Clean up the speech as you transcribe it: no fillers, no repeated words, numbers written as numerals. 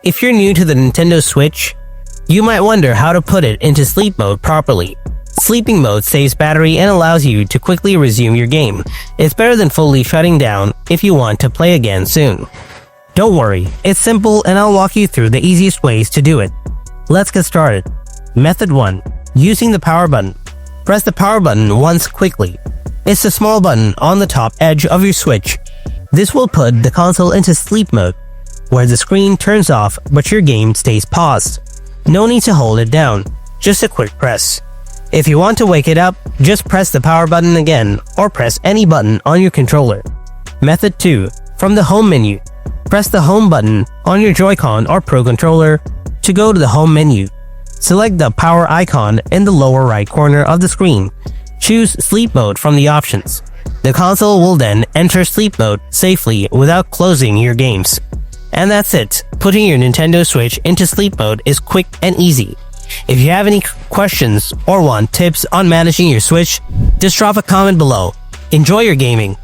If you're new to the Nintendo Switch, you might wonder how to put it into sleep mode properly. Sleeping mode saves battery and allows you to quickly resume your game. It's better than fully shutting down if you want to play again soon. Don't worry, it's simple and I'll walk you through the easiest ways to do it. Let's get started. Method 1. Using the power button. Press the power button once quickly. It's the small button on the top edge of your Switch. This will put the console into sleep mode, where the screen turns off but your game stays paused. No need to hold it down, just a quick press. If you want to wake it up, just press the power button again or press any button on your controller. Method 2. From the home menu. Press the home button on your Joy-Con or Pro Controller to go to the home menu. Select the power icon in the lower right corner of the screen. Choose sleep mode from the options. The console will then enter sleep mode safely without closing your games. And that's it. Putting your Nintendo Switch into sleep mode is quick and easy. If you have any questions or want tips on managing your Switch, just drop a comment below. Enjoy your gaming!